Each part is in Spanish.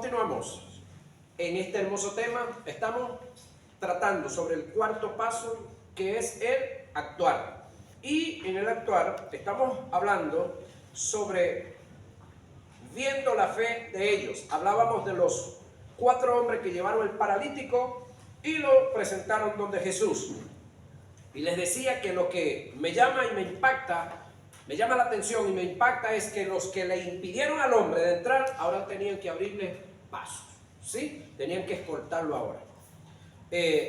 Continuamos en este hermoso tema. Estamos tratando sobre el cuarto paso, que es el actuar. Y en el actuar estamos hablando sobre viendo la fe de ellos. Hablábamos de los 4 hombres que llevaron el paralítico y lo presentaron donde Jesús. Y les decía que lo que me llama y me impacta, me llama la atención y me impacta es que los que le impidieron al hombre de entrar, ahora tenían que abrirle pasos, ¿sí? Tenían que escoltarlo ahora.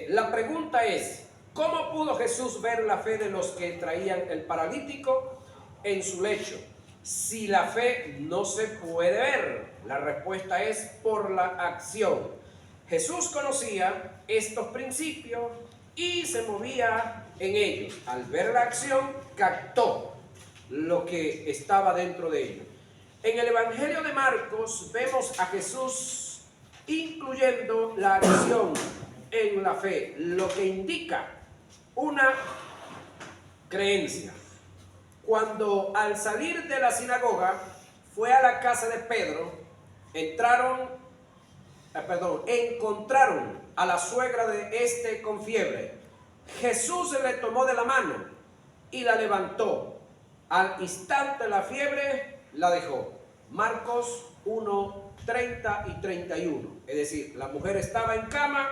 La pregunta es, ¿cómo pudo Jesús ver la fe de los que traían el paralítico en su lecho? Si la fe no se puede ver, la respuesta es por la acción. Jesús conocía estos principios y se movía en ellos. Al ver la acción, captó lo que estaba dentro de ellos. En el Evangelio de Marcos vemos a Jesús incluyendo la acción en la fe, lo que indica una creencia. Cuando al salir de la sinagoga fue a la casa de Pedro, encontraron a la suegra de este con fiebre. Jesús le tomó de la mano y la levantó. Al instante la fiebre la dejó. Marcos 1, 30 y 31. Es decir, la mujer estaba en cama.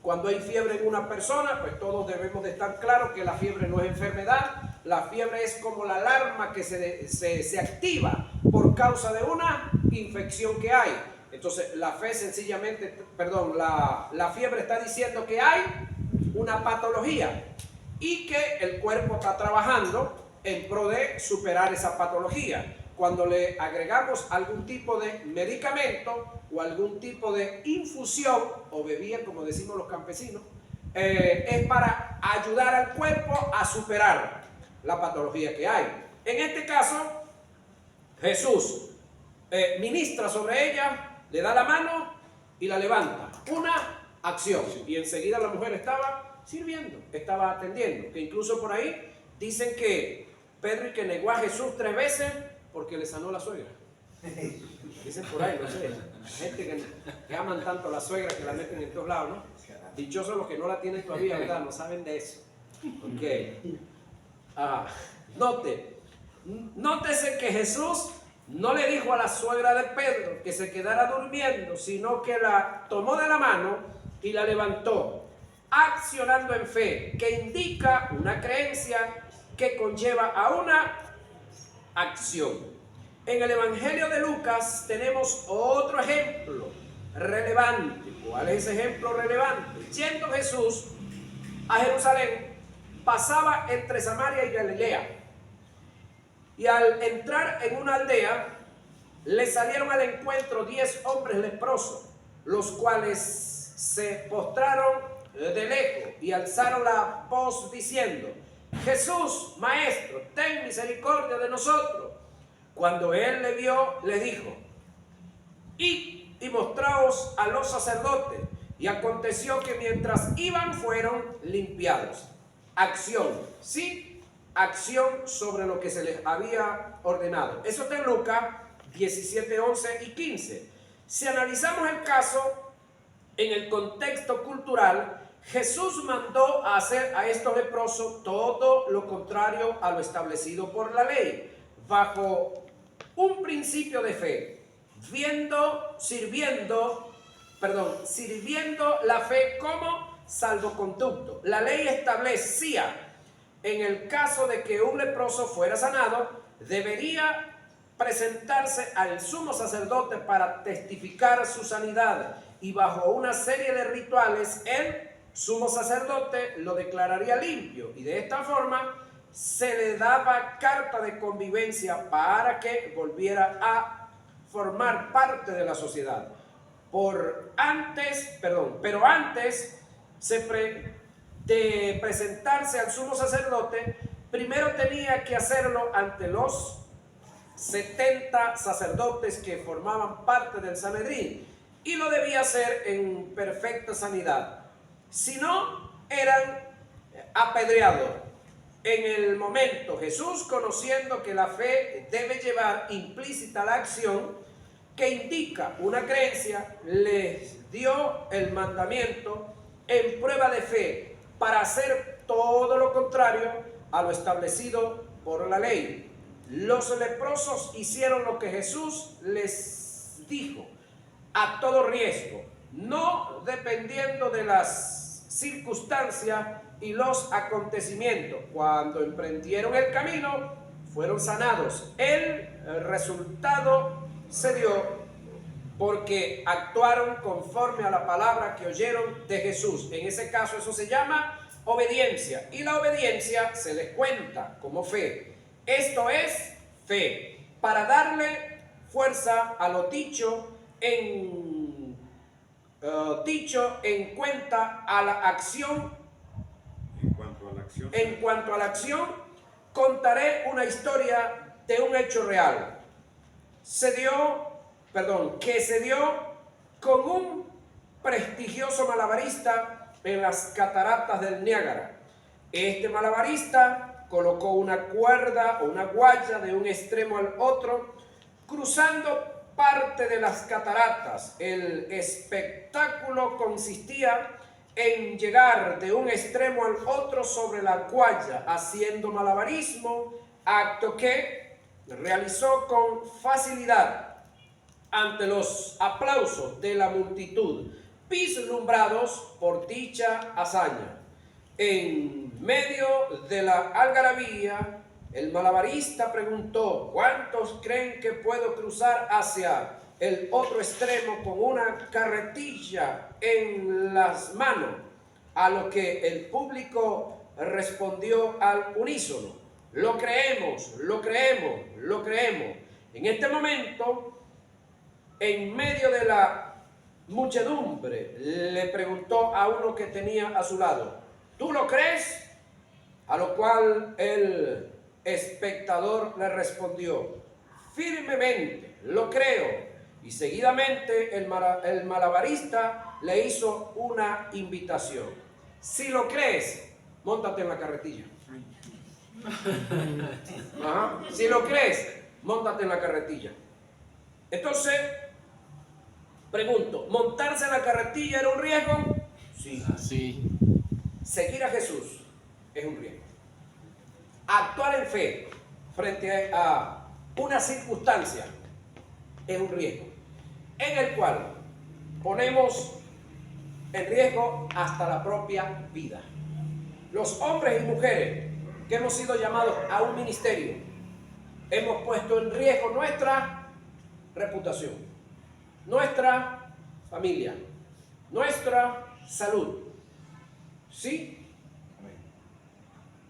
Cuando hay fiebre en una persona, pues todos debemos de estar claros que la fiebre no es enfermedad. La fiebre es como la alarma que se activa por causa de una infección que hay. Entonces la fe sencillamente, la fiebre está diciendo que hay una patología y que el cuerpo está trabajando en pro de superar esa patología. Cuando le agregamos algún tipo de medicamento o algún tipo de infusión o bebida, como decimos los campesinos, es para ayudar al cuerpo a superar la patología que hay. En este caso, Jesús ministra sobre ella, le da la mano y la levanta. Una acción. Y enseguida la mujer estaba sirviendo, estaba atendiendo. Que incluso por ahí dicen que Pedro y que negó a Jesús 3 veces porque le sanó la suegra. Dicen por ahí, no sé. Gente que aman tanto a la suegra que la meten en todos lados, ¿no? Dichosos los que no la tienen todavía, ¿verdad? No saben de eso. Ok. Nótese que Jesús no le dijo a la suegra de Pedro que se quedara durmiendo, sino que la tomó de la mano y la levantó, accionando en fe, que indica una creencia que conlleva a una acción. En el Evangelio de Lucas tenemos otro ejemplo relevante. ¿Cuál es ese ejemplo relevante? Yendo Jesús a Jerusalén, pasaba entre Samaria y Galilea. Y al entrar en una aldea, le salieron al encuentro 10 hombres leprosos, los cuales se postraron de lejos y alzaron la voz diciendo: Jesús, Maestro, ten misericordia de nosotros. Cuando él le vio, le dijo: id y mostraos a los sacerdotes. Y aconteció que mientras iban fueron limpiados. Acción, ¿sí? Acción sobre lo que se les había ordenado. Eso está en Lucas 17, 11 y 15. Si analizamos el caso en el contexto cultural, Jesús mandó a hacer a estos leprosos todo lo contrario a lo establecido por la ley, bajo un principio de fe, sirviendo la fe como salvoconducto. La ley establecía, en el caso de que un leproso fuera sanado, debería presentarse al sumo sacerdote para testificar su sanidad, y bajo una serie de rituales el sumo sacerdote lo declararía limpio, y de esta forma se le daba carta de convivencia para que volviera a formar parte de la sociedad. Pero antes de presentarse al sumo sacerdote, primero tenía que hacerlo ante los 70 sacerdotes que formaban parte del Sanedrín, y lo debía hacer en perfecta sanidad. Si no, eran apedreados. En el momento, Jesús, conociendo que la fe debe llevar implícita la acción, que indica una creencia, les dio el mandamiento en prueba de fe para hacer todo lo contrario a lo establecido por la ley. Los leprosos hicieron lo que Jesús les dijo, a todo riesgo, no dependiendo de las circunstancias y los acontecimientos. Cuando emprendieron el camino, fueron sanados. El resultado se dio porque actuaron conforme a la palabra que oyeron de Jesús. En ese caso eso se llama obediencia, y la obediencia se les cuenta como fe. Esto es fe, para darle fuerza a lo dicho en cuenta a la acción. En cuanto a la acción, contaré una historia de un hecho real. Que se dio con un prestigioso malabarista en las cataratas del Niágara. Este malabarista colocó una cuerda o una guaya de un extremo al otro, cruzando parte de las cataratas. El espectáculo consistía en llegar de un extremo al otro sobre la guaya, haciendo malabarismo, acto que realizó con facilidad ante los aplausos de la multitud, vislumbrados por dicha hazaña. En medio de la algarabía, el malabarista preguntó: ¿cuántos creen que puedo cruzar hacia el otro extremo con una carretilla en las manos? A lo que el público respondió al unísono: lo creemos, lo creemos, lo creemos. En este momento, en medio de la muchedumbre, le preguntó a uno que tenía a su lado: ¿tú lo crees? A lo cual el espectador le respondió: firmemente, lo creo. Y seguidamente el malabarista le hizo una invitación: si lo crees, móntate en la carretilla. Ajá. Si lo crees, móntate en la carretilla. Entonces, pregunto, ¿montarse en la carretilla era un riesgo? Sí. Sí. Seguir a Jesús es un riesgo. Actuar en fe frente a una circunstancia es un riesgo, en el cual ponemos en riesgo hasta la propia vida. Los hombres y mujeres que hemos sido llamados a un ministerio, hemos puesto en riesgo nuestra reputación, nuestra familia, nuestra salud. ¿Sí?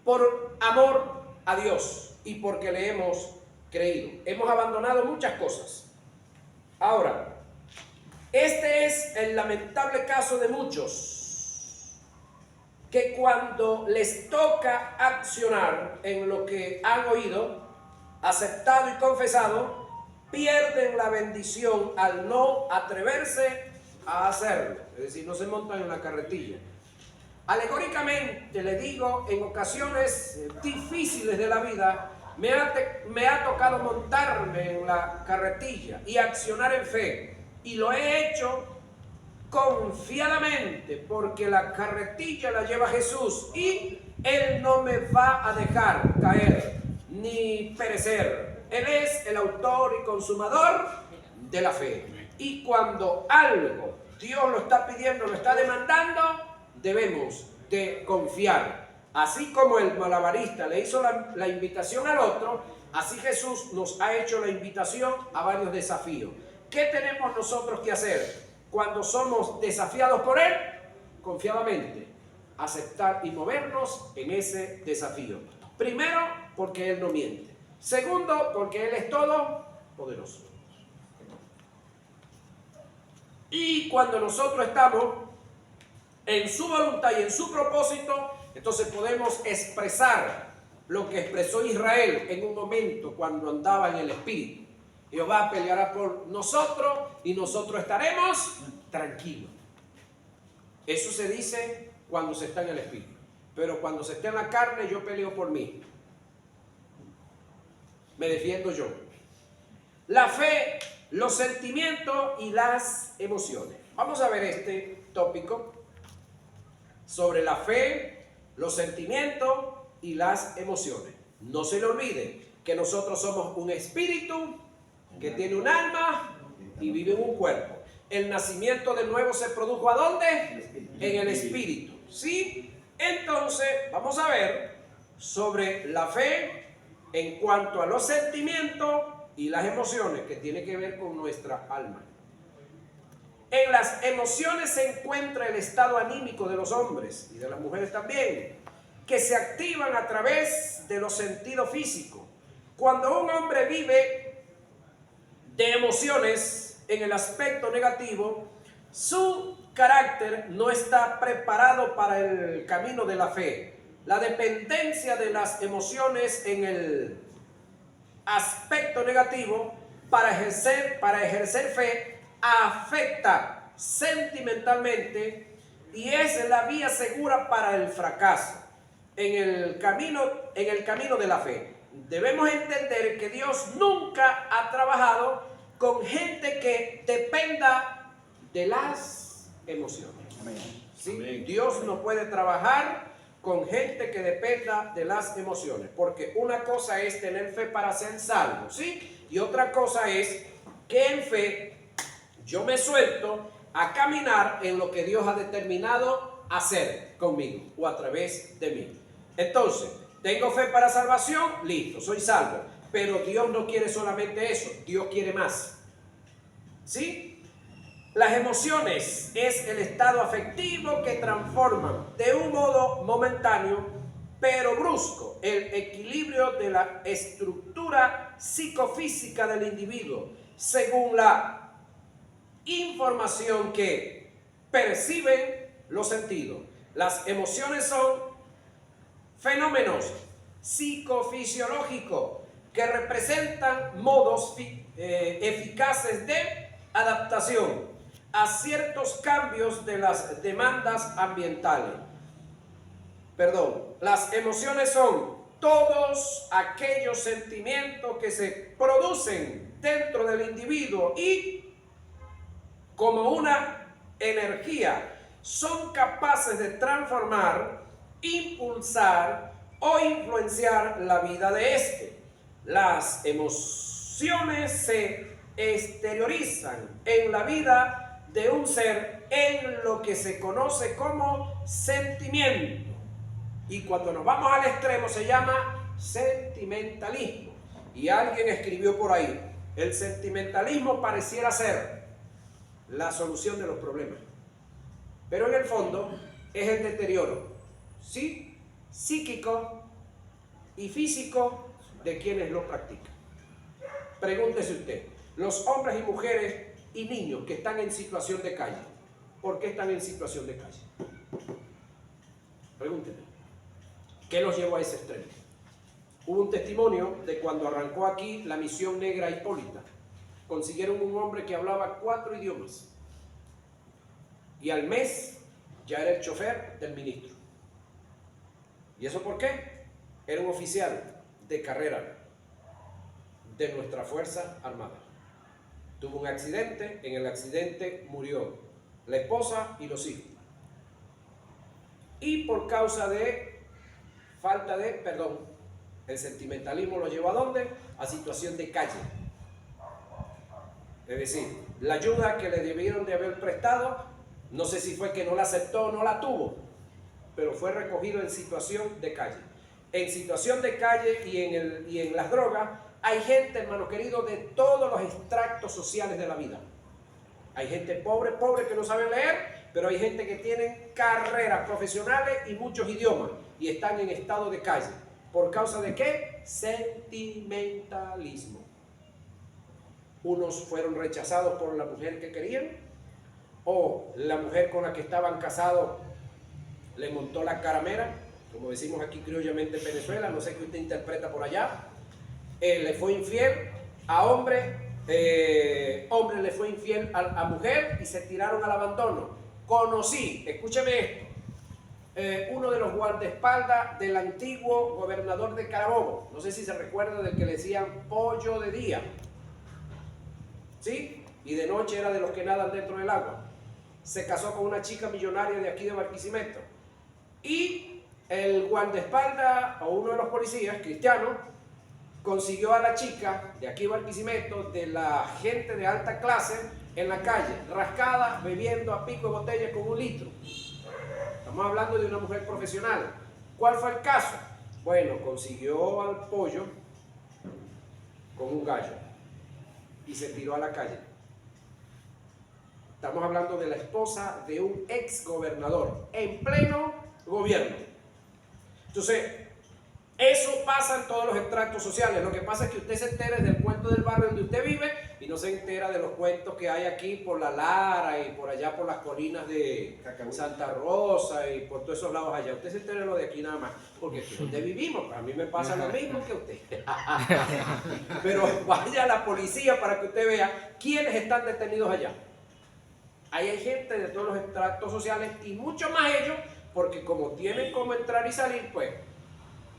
Por amor a Dios y porque le hemos creído. Hemos abandonado muchas cosas. Ahora, este es el lamentable caso de muchos que cuando les toca accionar en lo que han oído, aceptado y confesado, pierden la bendición al no atreverse a hacerlo. Es decir, no se montan en la carretilla. Alegóricamente le digo, en ocasiones difíciles de la vida, me ha tocado montarme en la carretilla y accionar en fe. Y lo he hecho confiadamente porque la carretilla la lleva Jesús y Él no me va a dejar caer ni perecer. Él es el autor y consumador de la fe. Y cuando algo Dios lo está pidiendo, lo está demandando, debemos de confiar. Así como el malabarista le hizo la invitación al otro, así Jesús nos ha hecho la invitación a varios desafíos. ¿Qué tenemos nosotros que hacer cuando somos desafiados por Él? Confiadamente, aceptar y movernos en ese desafío. Primero, porque Él no miente. Segundo, porque Él es todopoderoso. Y cuando nosotros estamos en su voluntad y en su propósito, entonces podemos expresar lo que expresó Israel en un momento cuando andaba en el Espíritu. Jehová peleará por nosotros y nosotros estaremos tranquilos. Eso se dice cuando se está en el Espíritu. Pero cuando se está en la carne, yo peleo por mí. Me defiendo yo. La fe los sentimientos y las emociones. Vamos a ver este tópico sobre la fe, los sentimientos y las emociones. No se le olvide que nosotros somos un espíritu que tiene un alma y vive en un cuerpo. El nacimiento de nuevo se produjo ¿a dónde? En el espíritu. ¿Sí? Entonces, vamos a ver sobre la fe en cuanto a los sentimientos y las emociones, que tiene que ver con nuestra alma. En las emociones se encuentra el estado anímico de los hombres y de las mujeres también, que se activan a través de los sentidos físicos. Cuando un hombre vive de emociones en el aspecto negativo, su carácter no está preparado para el camino de la fe. La dependencia de las emociones en el aspecto negativo para ejercer fe afecta sentimentalmente y es la vía segura para el fracaso en el camino de la fe. Debemos entender que Dios nunca ha trabajado con gente que dependa de las emociones. ¿Sí? Dios no puede trabajar con gente que dependa de las emociones, porque una cosa es tener fe para ser salvo, ¿sí? Y otra cosa es que en fe yo me suelto a caminar en lo que Dios ha determinado hacer conmigo o a través de mí. Entonces, tengo fe para salvación, listo, soy salvo. Pero Dios no quiere solamente eso, Dios quiere más. ¿Sí? Las emociones es el estado afectivo que transforman de un modo momentáneo, pero brusco, el equilibrio de la estructura psicofísica del individuo, según la información que perciben los sentidos. Las emociones son fenómenos psicofisiológicos que representan modos eficaces de adaptación a ciertos cambios de las demandas ambientales. Las emociones son todos aquellos sentimientos que se producen dentro del individuo y, como una energía, son capaces de transformar, impulsar o influenciar la vida de éste. Las emociones se exteriorizan en la vida de un ser en lo que se conoce como sentimiento. Y cuando nos vamos al extremo se llama sentimentalismo. Y alguien escribió por ahí, el sentimentalismo pareciera ser la solución de los problemas, pero en el fondo es el deterioro, ¿sí?, psíquico y físico de quienes lo practican. Pregúntese usted, los hombres y mujeres y niños que están en situación de calle, ¿por qué están en situación de calle? Pregúnteme, ¿qué los llevó a ese extremo? Hubo un testimonio de cuando arrancó aquí la misión negra Hipólita. Consiguieron un hombre que hablaba 4 idiomas y al mes ya era el chofer del ministro. ¿Y eso por qué? Era un oficial de carrera de nuestra Fuerza Armada. Tuvo un accidente, en el accidente murió la esposa y los hijos. Y por causa de falta de perdón, el sentimentalismo lo llevó ¿a dónde? A situación de calle. Es decir, la ayuda que le debieron de haber prestado, no sé si fue que no la aceptó o no la tuvo, pero fue recogido en situación de calle. En situación de calle y en las drogas hay gente, hermano querido, de todos los extractos sociales de la vida. Hay gente pobre que no sabe leer, pero hay gente que tiene carreras profesionales y muchos idiomas y están en estado de calle. ¿Por causa de qué? Sentimentalismo. Unos fueron rechazados por la mujer que querían, o la mujer con la que estaban casados le montó la caramera, como decimos aquí criollamente en Venezuela, no sé qué usted interpreta por allá. Le fue infiel a hombre, hombre le fue infiel a mujer y se tiraron al abandono. Conocí, escúcheme esto, uno de los guardaespaldas del antiguo gobernador de Carabobo, no sé si se recuerda del que le decían Pollo de Día. ¿sí? Y de noche era de los que nadan dentro del agua. Se casó con una chica millonaria de aquí de Barquisimeto. Y el guardaespaldas o uno de los policías cristianos consiguió a la chica de aquí de Barquisimeto, de la gente de alta clase, en la calle, rascada, bebiendo a pico de botella con 1 litro. Estamos hablando de una mujer profesional. ¿Cuál fue el caso? Bueno, consiguió al pollo con un gallo y se tiró a la calle. Estamos hablando de la esposa de un ex gobernador en pleno gobierno. Entonces, eso pasa en todos los estratos sociales. Lo que pasa es que usted se entera del cuento del barrio donde usted vive y no se entera de los cuentos que hay aquí por La Lara y por allá por las colinas de Santa Rosa y por todos esos lados allá. Usted se entera de lo de aquí nada más, porque aquí es donde vivimos. A mí me pasa lo mismo que a usted. Pero vaya a la policía para que usted vea quiénes están detenidos allá. Ahí hay gente de todos los estratos sociales y mucho más ellos, porque como tienen cómo entrar y salir, pues,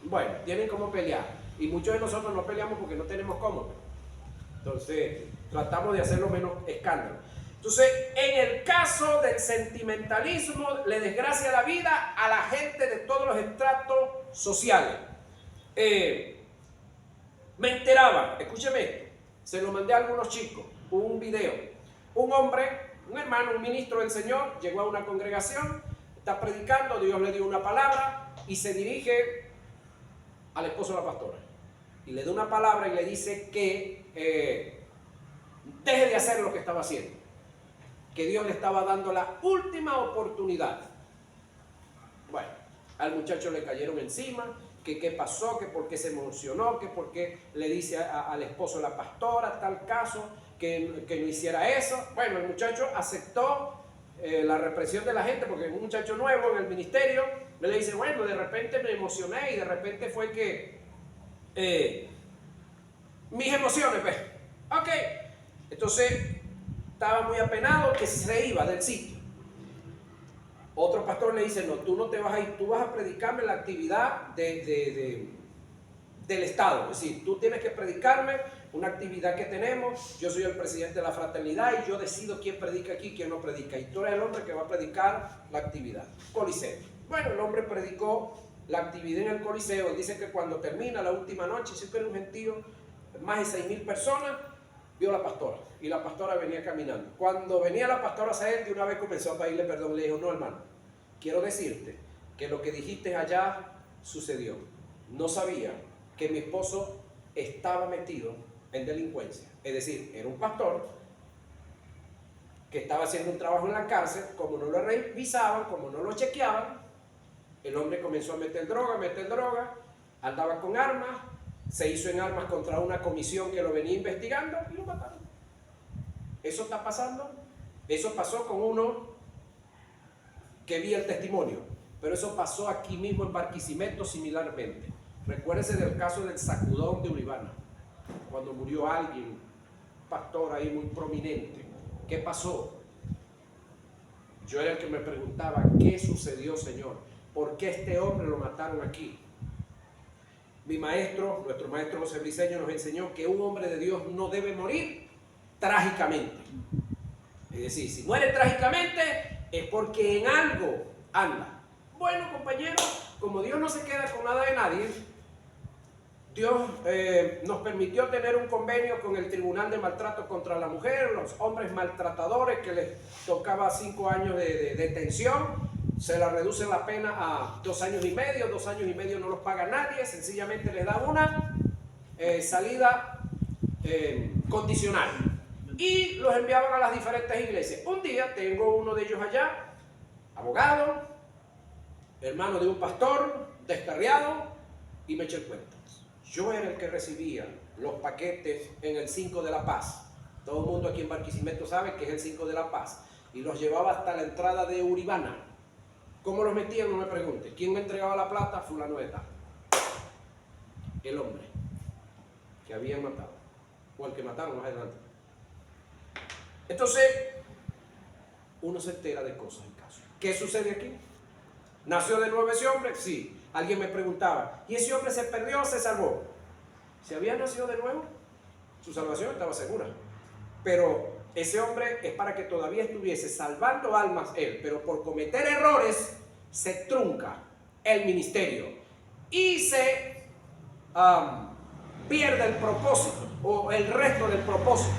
bueno, tienen cómo pelear. Y muchos de nosotros no peleamos porque no tenemos cómo. Entonces, tratamos de hacerlo menos escándalo. Entonces, en el caso del sentimentalismo, le desgracia la vida a la gente de todos los estratos sociales. Me enteraba, escúcheme esto, se lo mandé a algunos chicos, un video. Un hombre, un hermano, un ministro del Señor, llegó a una congregación, está predicando, Dios le dio una palabra y se dirige al esposo de la pastora y le da una palabra y le dice que deje de hacer lo que estaba haciendo, que Dios le estaba dando la última oportunidad. Bueno, al muchacho le cayeron encima, que qué pasó, que por qué se emocionó, que por qué le dice al esposo de la pastora tal caso, que no hiciera eso. Bueno, el muchacho aceptó la represión de la gente, porque es un muchacho nuevo en el ministerio. Me le dice, bueno, de repente me emocioné y de repente fue que mis emociones, pues, ok. Entonces estaba muy apenado que se iba del sitio. Otro pastor le dice, no, tú no te vas a ir, tú vas a predicarme la actividad del Estado. Es decir, tú tienes que predicarme una actividad que tenemos. Yo soy el presidente de la fraternidad y yo decido quién predica aquí y quién no predica. Y tú eres el hombre que va a predicar la actividad. Coliseo. Bueno, el hombre predicó la actividad en el Coliseo. Él dice que cuando termina la última noche, siempre era un gentío, más de 6,000 personas, vio a la pastora. Y la pastora venía caminando. Cuando venía la pastora a él, de una vez comenzó a pedirle perdón. Le dijo, no, hermano, quiero decirte que lo que dijiste allá sucedió. No sabía que mi esposo estaba metido en delincuencia. Es decir, era un pastor que estaba haciendo un trabajo en la cárcel. Como no lo revisaban, como no lo chequeaban, el hombre comenzó a meter droga, andaba con armas, se hizo en armas contra una comisión que lo venía investigando y lo mataron. Eso está pasando. Eso pasó con uno que vi el testimonio, pero eso pasó aquí mismo en Barquisimeto similarmente. Recuérdese del caso del sacudón de Uribana, cuando murió alguien, pastor ahí muy prominente. ¿Qué pasó? Yo era el que me preguntaba, ¿qué sucedió, Señor? ¿Por qué este hombre lo mataron aquí? Mi maestro, nuestro maestro José Briceño, nos enseñó que un hombre de Dios no debe morir trágicamente. Es decir, si muere trágicamente es porque en algo anda. Bueno, compañeros, como Dios no se queda con nada de nadie, Dios nos permitió tener un convenio con el Tribunal de Maltrato contra la Mujer, los hombres maltratadores que les tocaba 5 años de detención, se la reduce la pena a 2 años y medio, 2 años y medio no los paga nadie, sencillamente les da una salida condicional y los enviaban a las diferentes iglesias. Un día tengo uno de ellos allá, abogado, hermano de un pastor, descarriado, y me eché el cuento. Yo era el que recibía los paquetes en el 5 de la Paz. Todo el mundo aquí en Barquisimeto sabe que es el 5 de la Paz. Y los llevaba hasta la entrada de Uribana. ¿Cómo los metían? No me pregunte. ¿Quién me entregaba la plata? Fulano de tal. El hombre que habían matado. O el que mataron más adelante. Entonces, uno se entera de cosas en caso. ¿Qué sucede aquí? ¿Nació de nuevo ese hombre? Sí. Alguien me preguntaba, ¿y ese hombre se perdió o se salvó? Si había nacido de nuevo, su salvación estaba segura. pero ese hombre es para que todavía estuviese salvando almas él, pero por cometer errores se trunca el ministerio y se pierde el propósito o el resto del propósito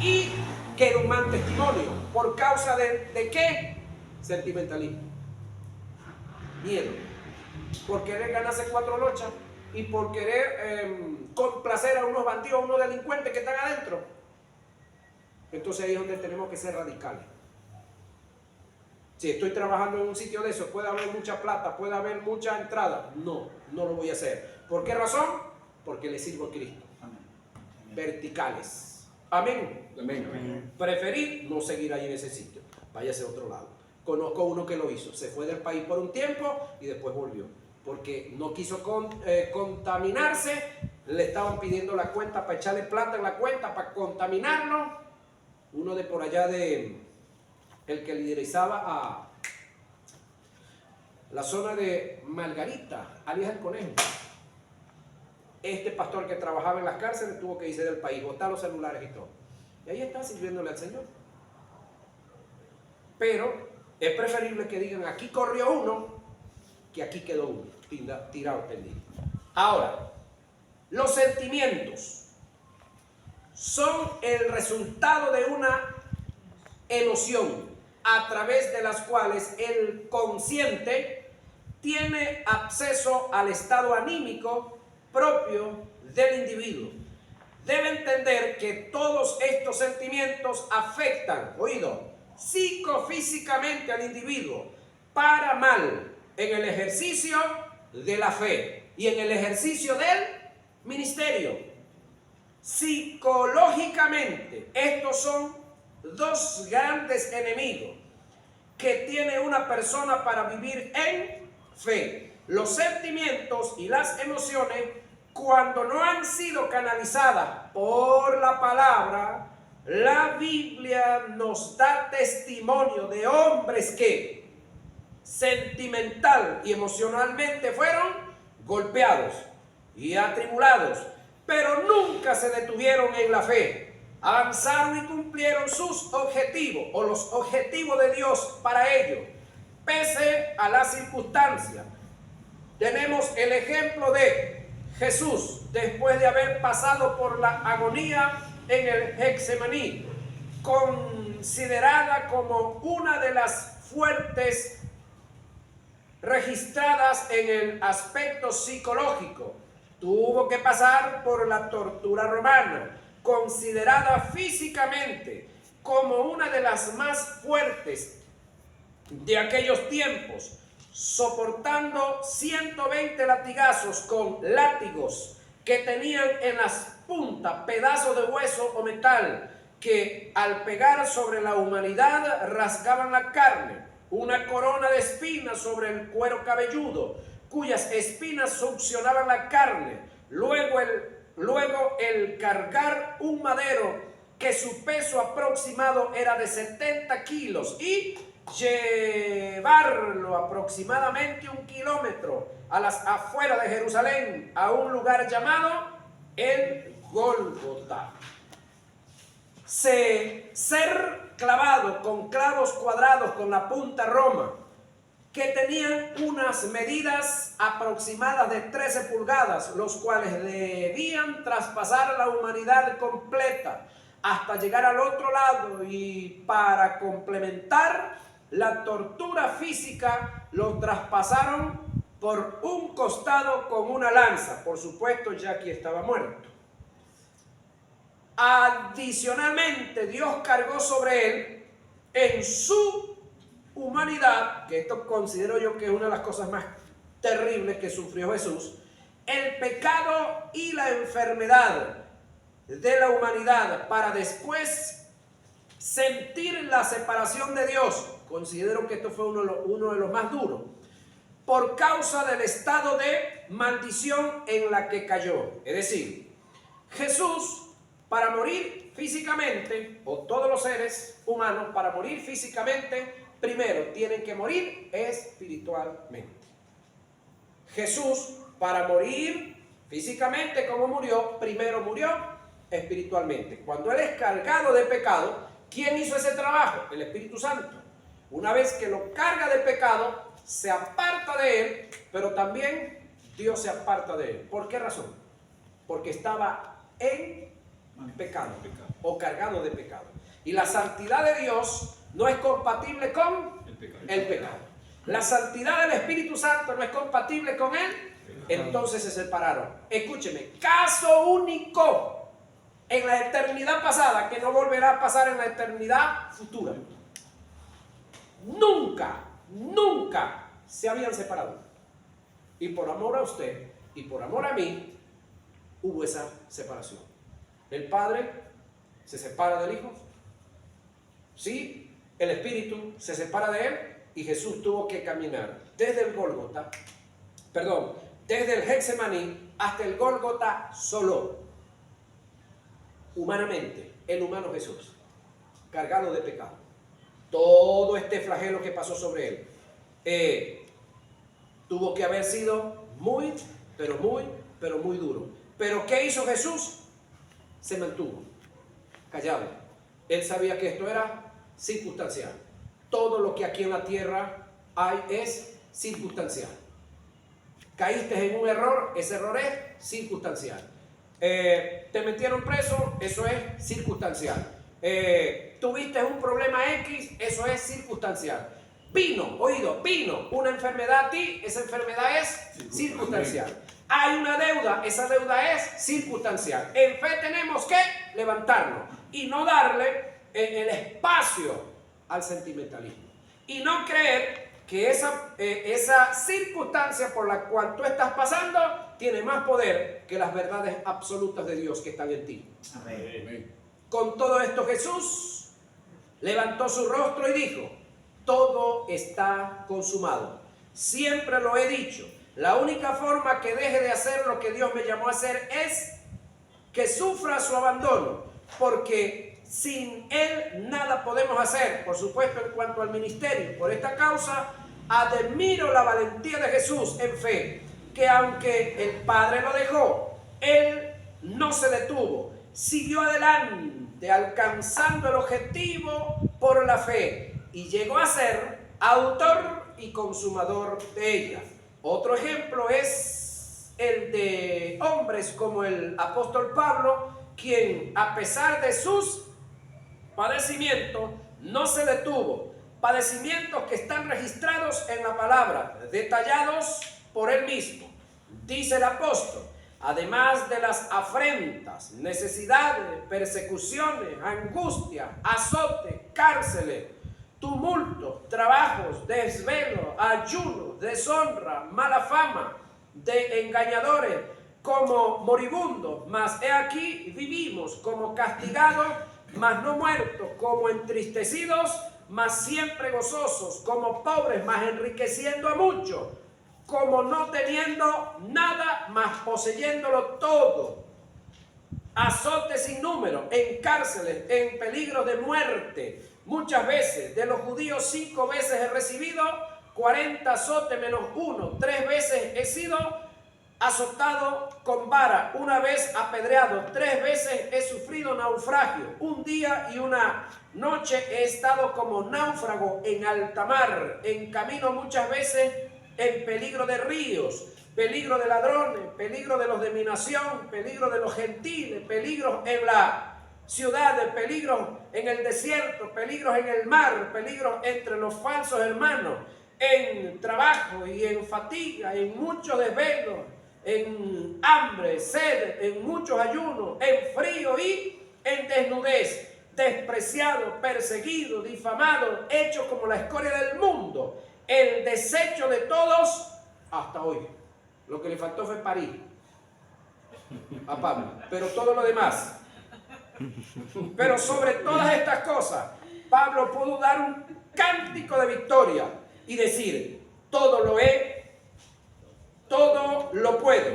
y queda un mal testimonio. ¿Por causa de qué? Sentimentalismo, miedo, por querer ganarse 4 lochas y por querer complacer a unos bandidos, a unos delincuentes que están adentro. Entonces ahí es donde tenemos que ser radicales. Si estoy trabajando en un sitio de eso, puede haber mucha plata, puede haber mucha entrada. No, no lo voy a hacer. ¿Por qué razón? Porque le sirvo a Cristo. Amén. Verticales. Amén. Amén. Amén. Preferir no seguir ahí en ese sitio. Váyase a otro lado. Conozco uno que lo hizo. Se fue del país por un tiempo y después volvió. Porque no quiso contaminarse. Le estaban pidiendo la cuenta para echarle plata en la cuenta, para contaminarlo. Uno de por allá el que liderizaba a la zona de Margarita, alias El Conejo. Este pastor que trabajaba en las cárceles tuvo que irse del país, botar los celulares y todo. Y ahí está sirviéndole al Señor. Pero es preferible que digan aquí corrió uno que aquí quedó uno, tirado, perdido. Ahora, los sentimientos son el resultado de una emoción a través de las cuales el consciente tiene acceso al estado anímico propio del individuo. Debe entender que todos estos sentimientos afectan, oído, psicofísicamente al individuo para mal en el ejercicio de la fe y en el ejercicio del ministerio. Psicológicamente, estos son dos grandes enemigos que tiene una persona para vivir en fe. Los sentimientos y las emociones, cuando no han sido canalizadas por la palabra, la Biblia nos da testimonio de hombres que sentimental y emocionalmente fueron golpeados y atribulados, pero nunca se detuvieron en la fe. Avanzaron y cumplieron sus objetivos o los objetivos de Dios para ellos, pese a las circunstancias. Tenemos el ejemplo de Jesús, después de haber pasado por la agonía en el Getsemaní, considerada como una de las fuertes registradas en el aspecto psicológico. Tuvo que pasar por la tortura romana, considerada físicamente como una de las más fuertes de aquellos tiempos, soportando 120 latigazos con látigos que tenían en las puntas pedazos de hueso o metal que al pegar sobre la humanidad rasgaban la carne, una corona de espinas sobre el cuero cabelludo, cuyas espinas succionaban la carne, luego el cargar un madero que su peso aproximado era de 70 kilos y llevarlo aproximadamente 1 kilómetro a las afueras de Jerusalén, a un lugar llamado el Gólgota. Ser clavado con clavos cuadrados con la punta roma, que tenían unas medidas aproximadas de 13 pulgadas, los cuales debían traspasar a la humanidad completa hasta llegar al otro lado, y para complementar la tortura física los traspasaron por un costado con una lanza. Por supuesto, Jackie estaba muerto. Adicionalmente, Dios cargó sobre él en su humanidad, que esto considero yo que es una de las cosas más terribles que sufrió Jesús, el pecado y la enfermedad de la humanidad, para después sentir la separación de Dios. Considero que esto fue uno de los más duros, por causa del estado de maldición en la que cayó. Es decir, Jesús, para morir físicamente, o todos los seres humanos, para morir físicamente, primero tienen que morir espiritualmente. Jesús, para morir físicamente como murió, primero murió espiritualmente. Cuando él es cargado de pecado, ¿quién hizo ese trabajo? El Espíritu Santo. Una vez que lo carga de pecado, se aparta de él, pero también Dios se aparta de él. ¿Por qué razón? Porque estaba en pecado o cargado de pecado. Y la santidad de Dios no es compatible con el pecado. La santidad del Espíritu Santo no es compatible con él. Entonces se separaron. Escúcheme, caso único en la eternidad pasada que no volverá a pasar en la eternidad futura. Nunca se habían separado. Y por amor a usted y por amor a mí, hubo esa separación. El Padre se separa del Hijo. Sí, el Espíritu se separa de él y Jesús tuvo que caminar desde el Gólgota, desde el Getsemaní hasta el Gólgota solo. Humanamente, el humano Jesús, cargado de pecado. Todo este flagelo que pasó sobre él tuvo que haber sido muy duro. Pero ¿qué hizo Jesús? Se mantuvo callado. Él sabía que esto era circunstancial. Todo lo que aquí en la tierra hay es circunstancial. Caíste en un error, ese error es circunstancial. Te metieron preso, eso es circunstancial. Tuviste un problema X, eso es circunstancial. Vino una enfermedad a ti, esa enfermedad es circunstancial. Hay una deuda, esa deuda es circunstancial. En fe tenemos que levantarnos y no darle el espacio al sentimentalismo. Y no creer que esa circunstancia por la cual tú estás pasando tiene más poder que las verdades absolutas de Dios que están en ti. Amén. Con todo esto Jesús levantó su rostro y dijo: todo está consumado. Siempre lo he dicho. La única forma que deje de hacer lo que Dios me llamó a hacer es que sufra su abandono, porque sin Él nada podemos hacer. Por supuesto, en cuanto al ministerio, por esta causa admiro la valentía de Jesús en fe, que aunque el Padre lo dejó, Él no se detuvo, siguió adelante, alcanzando el objetivo por la fe, y llegó a ser autor y consumador de ella. Otro ejemplo es el de hombres como el apóstol Pablo, quien a pesar de sus padecimientos no se detuvo. Padecimientos que están registrados en la palabra, detallados por él mismo. Dice el apóstol: además de las afrentas, necesidades, persecuciones, angustias, azotes, cárceles, tumultos, trabajos, desvelo, ayuno, deshonra, mala fama, de engañadores, como moribundos, mas he aquí vivimos, como castigados, mas no muertos, como entristecidos, mas siempre gozosos, como pobres, mas enriqueciendo a muchos, como no teniendo nada, mas poseyéndolo todo, azotes sin número, en cárceles, en peligro de muerte. Muchas veces, de los judíos 5 veces he recibido 40 azotes menos 1. 3 veces he sido azotado con vara, 1 vez apedreado, 3 veces he sufrido naufragio. 1 día y 1 noche he estado como náufrago en alta mar, en camino muchas veces en peligro de ríos, peligro de ladrones, peligro de los de mi nación, peligro de los gentiles, peligro en la ciudades, peligros en el desierto, peligros en el mar, peligros entre los falsos hermanos, en trabajo y en fatiga, en muchos desvelos, en hambre, sed, en muchos ayunos, en frío y en desnudez, despreciado, perseguido, difamado, hecho como la escoria del mundo, el desecho de todos hasta hoy. Lo que le faltó fue parir a Pablo, pero todo lo demás. Pero sobre todas estas cosas, Pablo pudo dar un cántico de victoria y decir: todo lo puedo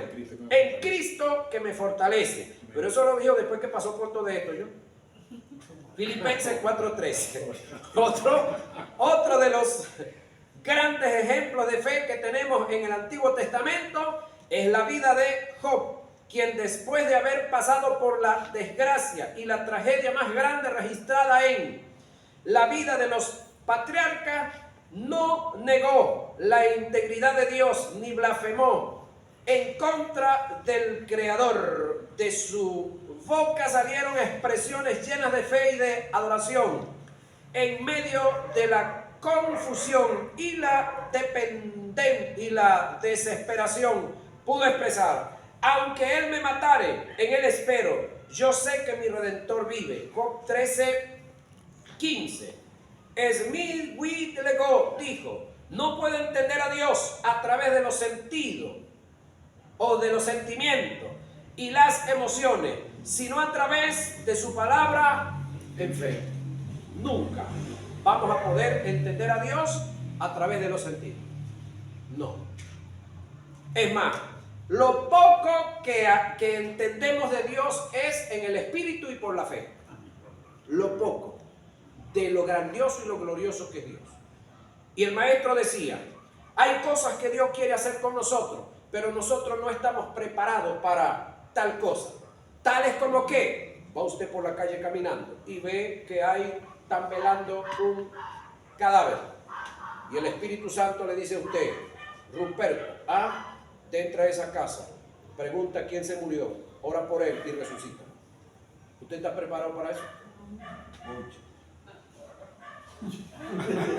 en Cristo que me fortalece. Pero eso lo dijo después que pasó por todo esto. Filipenses 4:13. Otro de los grandes ejemplos de fe que tenemos en el Antiguo Testamento es la vida de Job, quien después de haber pasado por la desgracia y la tragedia más grande registrada en la vida de los patriarcas, no negó la integridad de Dios ni blasfemó en contra del Creador. De su boca salieron expresiones llenas de fe y de adoración. En medio de la confusión y la dependencia y la desesperación, pudo expresar: aunque Él me matare, en Él espero. Yo sé que mi Redentor vive. Job 13:15. Smith Whitlegold dijo: no puedo entender a Dios a través de los sentidos o de los sentimientos y las emociones, sino a través de su palabra en fe. Nunca vamos a poder entender a Dios a través de los sentidos. No. Es más, lo poco que entendemos de Dios es en el Espíritu y por la fe. Lo poco de lo grandioso y lo glorioso que es Dios. Y el maestro decía: hay cosas que Dios quiere hacer con nosotros, pero nosotros no estamos preparados para tal cosa. Tales como que va usted por la calle caminando y ve que están velando un cadáver, y el Espíritu Santo le dice a usted: Ruperto, entra a esa casa, pregunta quién se murió, ora por él y resucita. ¿Usted está preparado para eso? Mucho.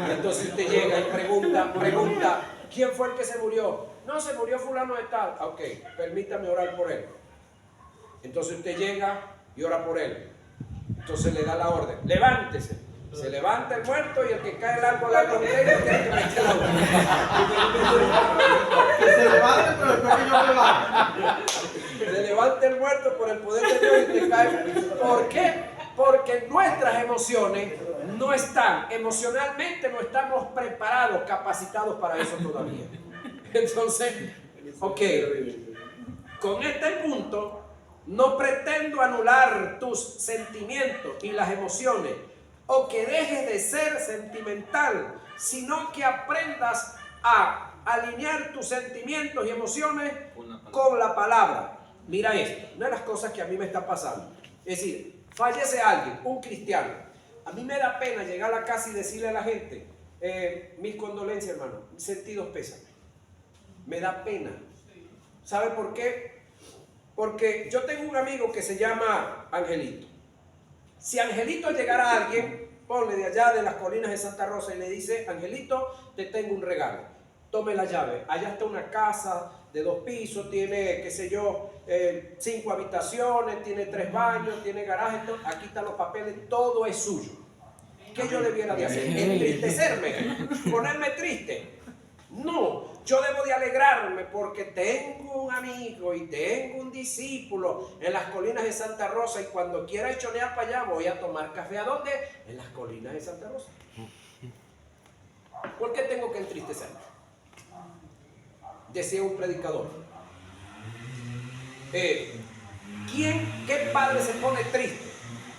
Y entonces usted llega y pregunta, ¿quién fue el que se murió? No, se murió fulano de tal. Ok, permítame orar por él. Entonces usted llega y ora por él. Entonces le da la orden: levántese. Se levanta el muerto y el que cae el árbol entero tiene que meter la boca. Que se levante, pero después que yo me baje. Se levanta el muerto por el poder de Dios y te cae. ¿Por qué? Porque nuestras emociones no están, emocionalmente no estamos preparados, capacitados para eso todavía. Entonces, ok, con este punto no pretendo anular tus sentimientos y las emociones, o que dejes de ser sentimental, sino que aprendas a alinear tus sentimientos y emociones con la palabra. Mira esto, una de las cosas que a mí me está pasando, es decir, fallece alguien, un cristiano. A mí me da pena llegar a la casa y decirle a la gente: mis condolencias, hermano, mis sentidos pésames. Me da pena. ¿Sabe por qué? Porque yo tengo un amigo que se llama Angelito. Si Angelito llegara a alguien, ponle de allá de las colinas de Santa Rosa, y le dice: Angelito, te tengo un regalo, tome la llave, allá está una casa de 2 pisos, tiene, qué sé yo, 5 habitaciones, tiene 3 baños, tiene garaje, aquí están los papeles, todo es suyo. ¿Qué yo debiera de hacer? ¿Entristecerme? ¿Ponerme triste? No, yo debo de alegrarme porque tengo un amigo y tengo un discípulo en las colinas de Santa Rosa, y cuando quiera echonear para allá voy a tomar café. ¿A dónde? En las colinas de Santa Rosa. ¿Por qué tengo que entristecerme? Decía un predicador: ¿qué padre se pone triste,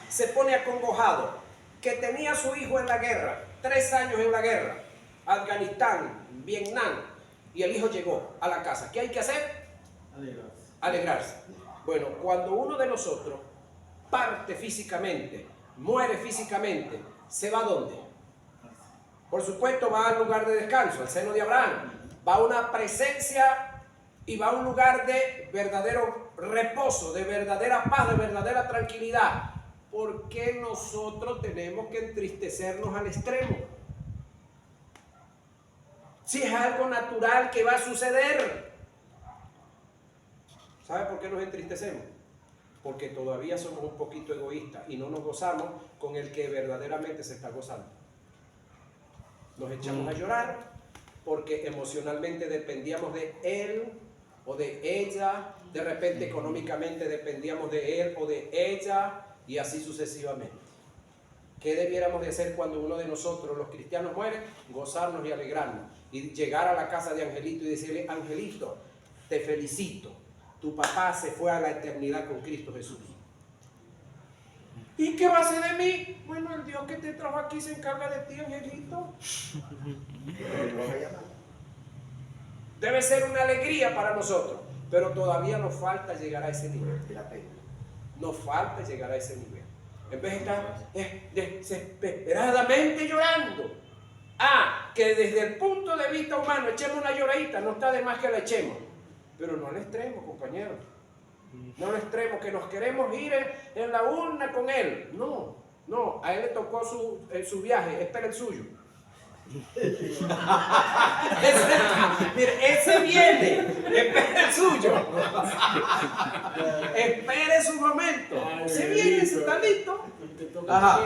se pone acongojado, que tenía a su hijo en la guerra, 3 años en la guerra, Afganistán, Vietnam, y el hijo llegó a la casa? ¿Qué hay que hacer? Alegrarse. Bueno, cuando uno de nosotros parte físicamente, muere físicamente, ¿se va a dónde? Por supuesto, va al lugar de descanso, al seno de Abraham. Va a una presencia y va a un lugar de verdadero reposo, de verdadera paz, de verdadera tranquilidad. ¿Por qué nosotros tenemos que entristecernos al extremo? Si es algo natural que va a suceder. ¿Sabe por qué nos entristecemos? Porque todavía somos un poquito egoístas y no nos gozamos con el que verdaderamente se está gozando. Nos echamos a llorar porque emocionalmente dependíamos de él o de ella, de repente económicamente dependíamos de él o de ella, y así sucesivamente. ¿Qué debiéramos de hacer cuando uno de nosotros, los cristianos, muere? Gozarnos y alegrarnos, y llegar a la casa de Angelito y decirle: Angelito, te felicito, tu papá se fue a la eternidad con Cristo Jesús. ¿Y qué va a hacer de mí? Bueno, el Dios que te trajo aquí se encarga de ti, Angelito. Debe ser una alegría para nosotros. pero todavía nos falta llegar a ese nivel. Nos falta llegar a ese nivel. En vez de estar desesperadamente llorando. Que desde el punto de vista humano echemos una lloradita, no está de más que la echemos. Pero no al extremo, compañeros. No al extremo, que nos queremos ir en la urna con él. No, no, a él le tocó su viaje, espera el suyo. Ese viene, espera el suyo. Espere su momento. Se viene, se está listo. Ajá.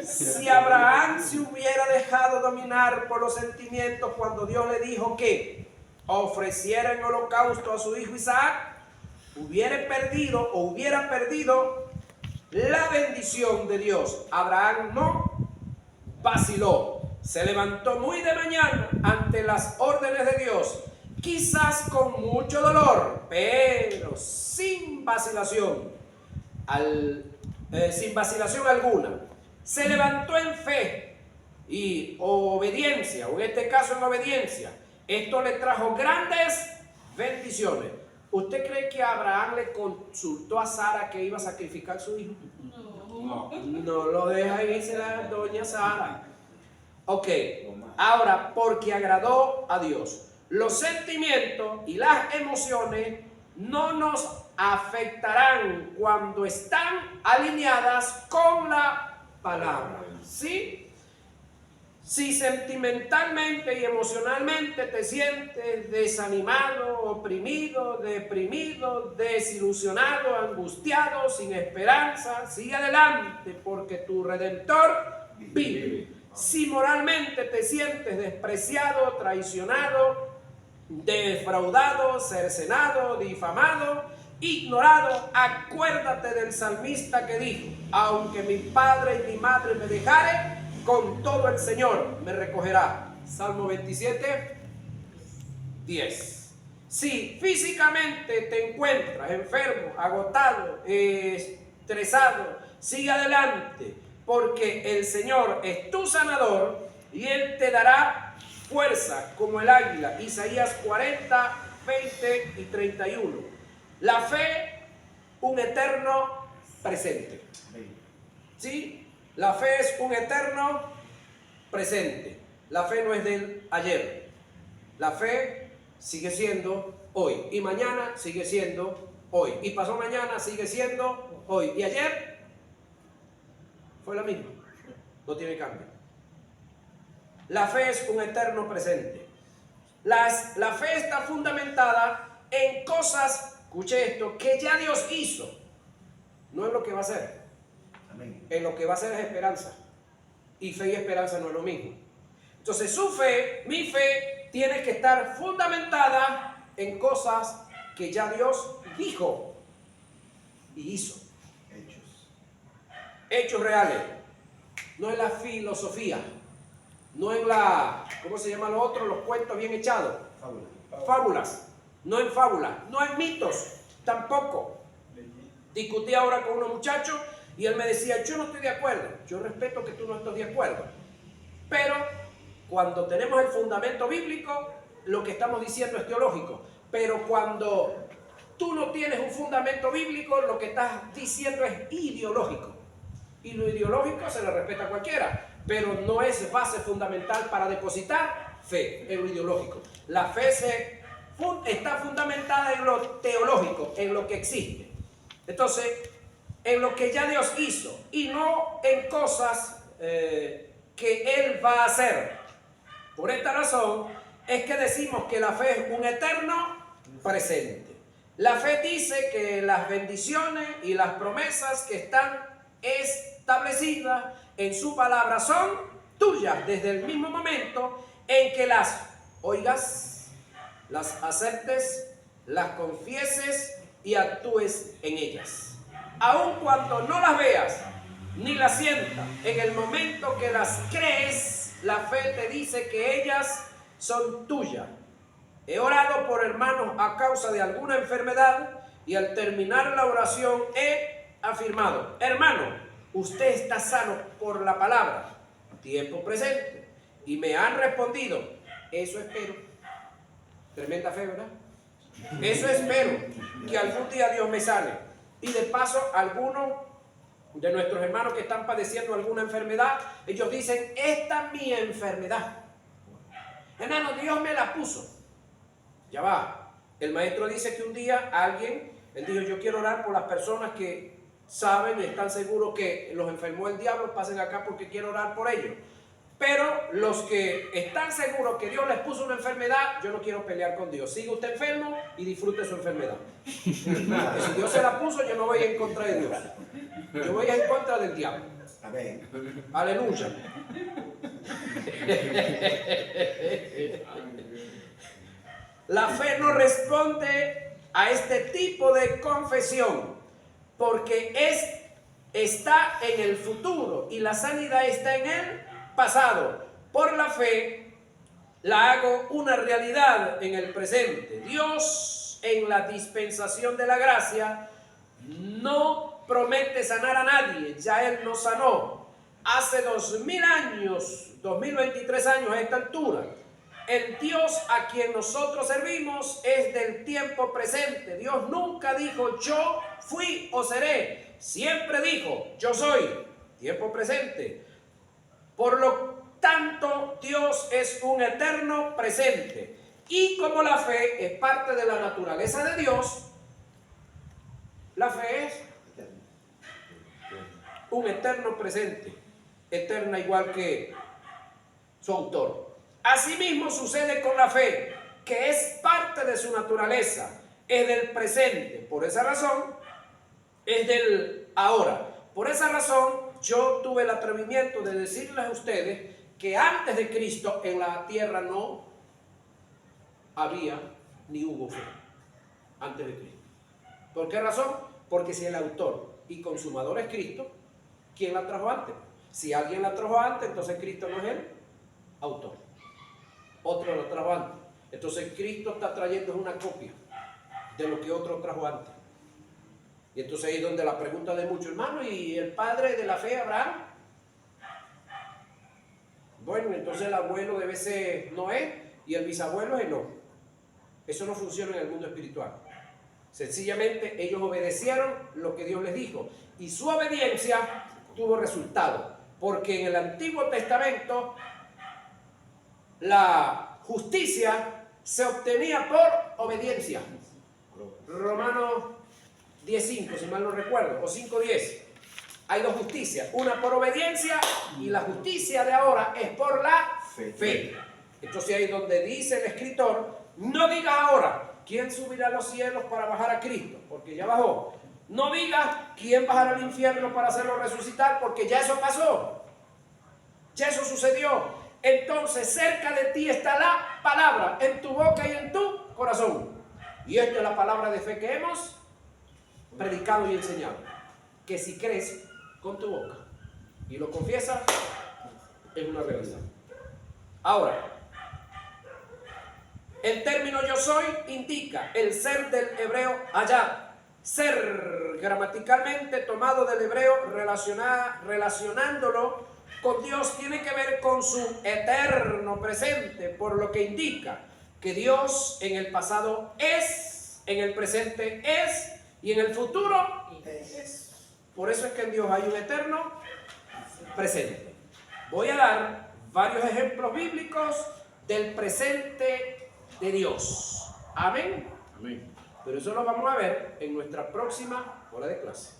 Si Abraham se hubiera dejado dominar por los sentimientos cuando Dios le dijo que ofreciera en holocausto a su hijo Isaac, hubiera perdido la bendición de Dios. Abraham no vaciló, se levantó muy de mañana ante las órdenes de Dios, quizás con mucho dolor, pero sin vacilación alguna. Se levantó en fe y obediencia, o en este caso en obediencia. Esto le trajo grandes bendiciones. ¿Usted cree que Abraham le consultó a Sara que iba a sacrificar a su hijo? No. No lo deja ahí, será doña Sara. Ok, ahora, porque agradó a Dios. Los sentimientos y las emociones no nos afectarán cuando están alineadas con la palabra. ¿Sí? Si sentimentalmente y emocionalmente te sientes desanimado, oprimido, deprimido, desilusionado, angustiado, sin esperanza, sigue adelante porque tu Redentor vive. Si moralmente te sientes despreciado, traicionado, defraudado, cercenado, difamado, ignorado, acuérdate del salmista que dijo: aunque mi padre y mi madre me dejaren, con todo el Señor me recogerá. Salmo 27, 10. Si físicamente te encuentras enfermo, agotado, estresado, sigue adelante, porque el Señor es tu sanador y Él te dará fuerza como el águila. Isaías 40, 20 y 31. La fe, un eterno presente. ¿Sí? La fe es un eterno presente. La fe no es del ayer. La fe sigue siendo hoy. Y mañana sigue siendo hoy. Y pasó mañana sigue siendo hoy. Y ayer fue la misma. No tiene cambio. La fe es un eterno presente. La fe está fundamentada en cosas, escuche esto, que ya Dios hizo. No en lo que va a hacer. En lo que va a ser es esperanza. Y fe y esperanza no es lo mismo. Entonces su fe, mi fe, tiene que estar fundamentada en cosas que ya Dios dijo y hizo. Hechos reales. No en la filosofía. No en la, ¿cómo se llama lo otro? Los cuentos bien echados. Fábulas. No en fábulas. No en mitos. Tampoco. Discutí ahora con unos muchachos y él me decía: yo no estoy de acuerdo. Yo respeto que tú no estés de acuerdo. Pero cuando tenemos el fundamento bíblico, lo que estamos diciendo es teológico. Pero cuando tú no tienes un fundamento bíblico, lo que estás diciendo es ideológico. Y lo ideológico se le respeta a cualquiera, pero no es base fundamental para depositar fe en lo ideológico. La fe está fundamentada en lo teológico, en lo que existe. Entonces, en lo que ya Dios hizo y no en cosas que Él va a hacer. Por esta razón es que decimos que la fe es un eterno presente. La fe dice que las bendiciones y las promesas que están establecidas en su palabra son tuyas desde el mismo momento en que las oigas, las aceptes, las confieses y actúes en ellas. Aun cuando no las veas ni las sientas, en el momento que las crees, la fe te dice que ellas son tuyas. He orado por hermanos a causa de alguna enfermedad y al terminar la oración he afirmado: hermano, usted está sano por la palabra, tiempo presente. Y me han respondido: eso espero. Tremenda fe, ¿verdad? Eso espero, que algún día Dios me sane. Y de paso, algunos de nuestros hermanos que están padeciendo alguna enfermedad, ellos dicen, esta es mi enfermedad. Hermano, Dios me la puso. Ya va. El maestro dice que un día él dijo, yo quiero orar por las personas que saben y están seguros que los enfermó el diablo, pasen acá porque quiero orar por ellos. Pero los que están seguros que Dios les puso una enfermedad, yo no quiero pelear con Dios. Siga usted enfermo y disfrute su enfermedad. Que si Dios se la puso, yo no voy en contra de Dios. Yo voy en contra del diablo. Amén. Aleluya. La fe no responde a este tipo de confesión porque está en el futuro y la sanidad está en el pasado. Por la fe la hago una realidad en el presente. Dios, en la dispensación de la gracia, no promete sanar a nadie. Ya Él nos sanó hace 2000 años, 2023 años a esta altura. El Dios a quien nosotros servimos es del tiempo presente. Dios nunca dijo yo fui o seré. Siempre dijo yo soy. Tiempo presente. Por lo tanto, Dios es un eterno presente. Y como la fe es parte de la naturaleza de Dios, la fe es un eterno presente. Eterna igual que su autor. Asimismo sucede con la fe, que es parte de su naturaleza, es del presente. Por esa razón, es del ahora. Por esa razón, yo tuve el atrevimiento de decirles a ustedes que antes de Cristo en la tierra no había ni hubo fe. Antes de Cristo. ¿Por qué razón? Porque si el autor y consumador es Cristo, ¿quién la trajo antes? Si alguien la trajo antes, entonces Cristo no es el autor. Otro lo trajo antes. Entonces Cristo está trayendo una copia de lo que otro trajo antes. Y entonces ahí es donde la pregunta de muchos hermanos, ¿y el padre de la fe, Abraham? Bueno, entonces el abuelo debe ser Noé y el bisabuelo es Enoc. Eso no funciona en el mundo espiritual. Sencillamente ellos obedecieron lo que Dios les dijo. Y su obediencia tuvo resultado. Porque en el Antiguo Testamento la justicia se obtenía por obediencia. Romanos 10:5, si mal no recuerdo, o 5:10. Hay dos justicias, una por obediencia y la justicia de ahora es por la fe. Entonces ahí es donde dice el escritor, no digas ahora, ¿quién subirá a los cielos para bajar a Cristo? Porque ya bajó. No digas, ¿quién bajará al infierno para hacerlo resucitar? Porque ya eso pasó. Ya eso sucedió. Entonces cerca de ti está la palabra, en tu boca y en tu corazón. Y esta es la palabra de fe que hemos predicado y enseñado. Que si crees con tu boca y lo confiesas, es una realidad. Ahora, el término yo soy indica el ser del hebreo hayad. Ser gramaticalmente tomado del hebreo relacionándolo con Dios tiene que ver con su eterno presente, por lo que indica que Dios en el pasado es, en el presente es y en el futuro es. Por eso es que en Dios hay un eterno presente. Voy a dar varios ejemplos bíblicos del presente de Dios. Amén. Amén. Pero eso lo vamos a ver en nuestra próxima hora de clase.